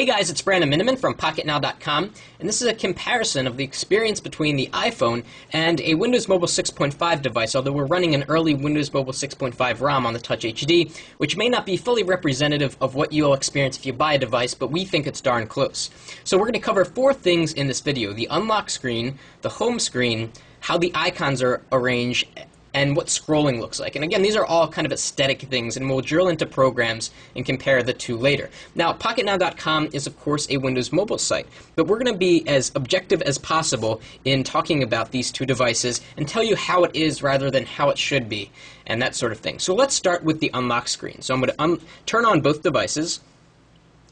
Hey guys, it's Brandon Miniman from PocketNow.com, and this is a comparison of the experience between the iPhone and a Windows Mobile 6.5 device, although we're running an early Windows Mobile 6.5 ROM on the Touch HD, which may not be fully representative of what you'll experience if you buy a device, but we think it's darn close. So we're going to cover 4 things in this video: the unlock screen, the home screen, how the icons are arranged, and what scrolling looks like. And again, these are all kind of aesthetic things, and we'll drill into programs and compare the two later. Now, PocketNow.com is, of course, a Windows mobile site, but we're going to be as objective as possible in talking about these two devices and tell you how it is rather than how it should be, and that sort of thing. So let's start with the unlock screen. So I'm going to turn on both devices,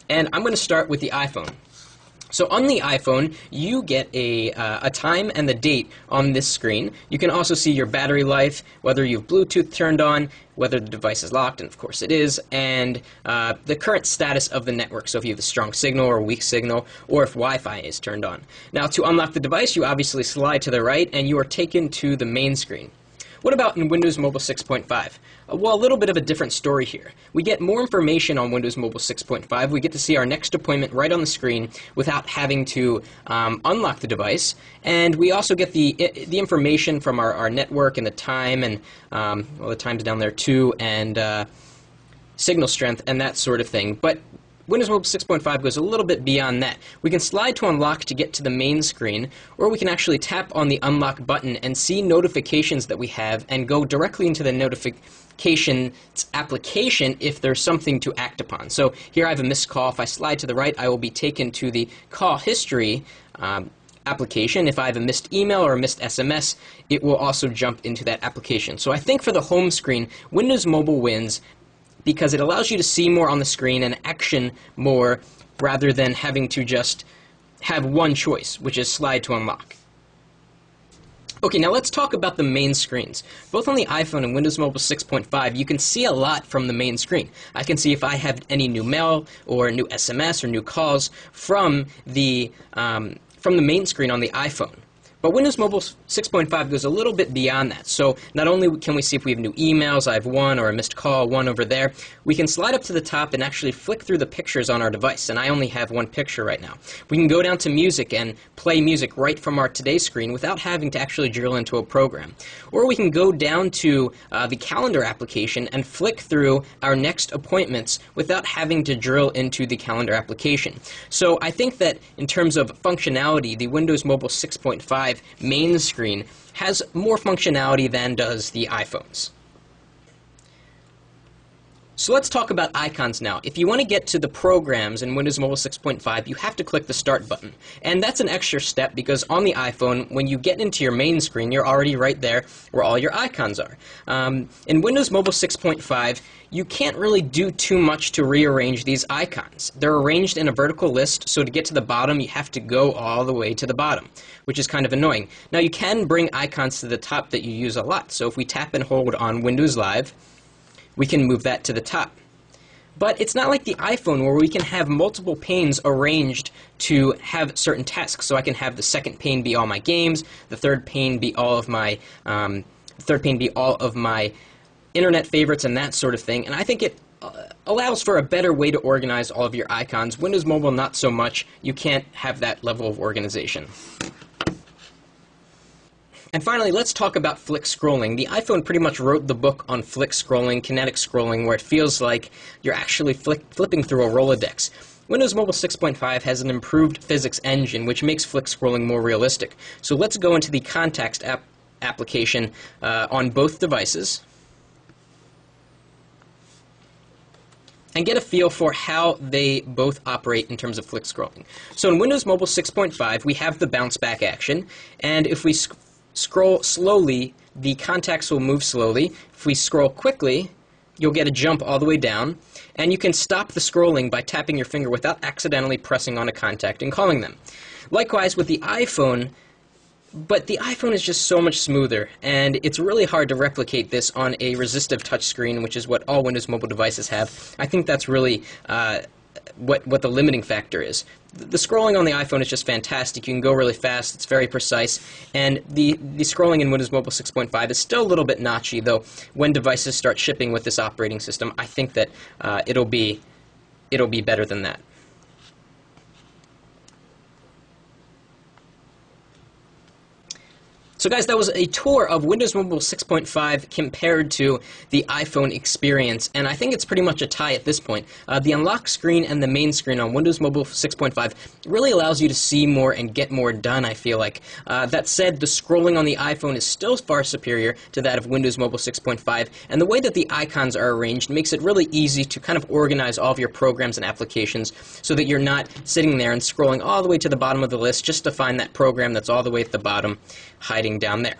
and I'm going to start with the iPhone. So on the iPhone, you get a time and the date on this screen. You can also see your battery life, whether you've Bluetooth turned on, whether the device is locked, and of course it is, and the current status of the network, so if you have a strong signal or a weak signal, or if Wi-Fi is turned on. Now, to unlock the device, you obviously slide to the right, and you are taken to the main screen. What about in Windows Mobile 6.5? Well, a little bit of a different story here. We get more information on Windows Mobile 6.5. We get to see our next appointment right on the screen without having to unlock the device. And we also get the information from our network and the time, and well, the time's down there too, and signal strength and that sort of thing. But Windows Mobile 6.5 goes a little bit beyond that. We can slide to unlock to get to the main screen, or we can actually tap on the unlock button and see notifications that we have and go directly into the notifications application if there's something to act upon. So here I have a missed call. If I slide to the right, I will be taken to the call history application. If I have a missed email or a missed SMS, it will also jump into that application. So I think for the home screen, Windows Mobile wins, because it allows you to see more on the screen and action more rather than having to just have one choice, which is slide to unlock. Okay, now let's talk about the main screens. Both on the iPhone and Windows Mobile 6.5, you can see a lot from the main screen. I can see if I have any new mail or new SMS or new calls from the main screen on the iPhone. But Windows Mobile 6.5 goes a little bit beyond that. So not only can we see if we have new emails, I have one, or a missed call, one over there, we can slide up to the top and actually flick through the pictures on our device. And I only have one picture right now. We can go down to music and play music right from our Today screen without having to actually drill into a program. Or we can go down to the calendar application and flick through our next appointments without having to drill into the calendar application. So I think that in terms of functionality, the Windows Mobile 6.5 main screen has more functionality than does the iPhone's. So let's talk about icons now. If you want to get to the programs in Windows Mobile 6.5, you have to click the Start button. And that's an extra step because on the iPhone, when you get into your main screen, you're already right there where all your icons are. In Windows Mobile 6.5, you can't really do too much to rearrange these icons. They're arranged in a vertical list, so to get to the bottom, you have to go all the way to the bottom, which is kind of annoying. Now, you can bring icons to the top that you use a lot. So if we tap and hold on Windows Live, we can move that to the top. But it's not like the iPhone where we can have multiple panes arranged to have certain tasks. So I can have the second pane be all my games, the third pane be all of my internet favorites and that sort of thing. And I think it allows for a better way to organize all of your icons. Windows Mobile, not so much. You can't have that level of organization. And finally, let's talk about flick scrolling. The iPhone pretty much wrote the book on flick scrolling, kinetic scrolling, where it feels like you're actually flipping through a Rolodex. Windows Mobile 6.5 has an improved physics engine, which makes flick scrolling more realistic. So let's go into the Contacts application on both devices and get a feel for how they both operate in terms of flick scrolling. So in Windows Mobile 6.5, we have the bounce back action, and if we scroll slowly, the contacts will move slowly. If we scroll quickly, you'll get a jump all the way down, and you can stop the scrolling by tapping your finger without accidentally pressing on a contact and calling them. Likewise with the iPhone, but the iPhone is just so much smoother, and it's really hard to replicate this on a resistive touchscreen, which is what all Windows Mobile devices have. I think that's really what the limiting factor is. The scrolling on the iPhone is just fantastic. You can go really fast. It's very precise. And the scrolling in Windows Mobile 6.5 is still a little bit notchy, though when devices start shipping with this operating system, I think that it'll be better than that. So guys, that was a tour of Windows Mobile 6.5 compared to the iPhone experience, and I think it's pretty much a tie at this point. The unlock screen and the main screen on Windows Mobile 6.5 really allows you to see more and get more done, I feel like. That said, the scrolling on the iPhone is still far superior to that of Windows Mobile 6.5, and the way that the icons are arranged makes it really easy to kind of organize all of your programs and applications so that you're not sitting there and scrolling all the way to the bottom of the list just to find that program that's all the way at the bottom, hiding down there.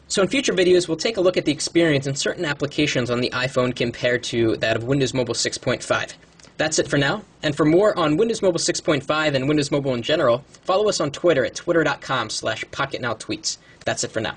So in future videos, we'll take a look at the experience in certain applications on the iPhone compared to that of Windows Mobile 6.5. That's it for now, and for more on Windows Mobile 6.5 and Windows Mobile in general, follow us on Twitter at twitter.com/PocketNowTweets. That's it for now.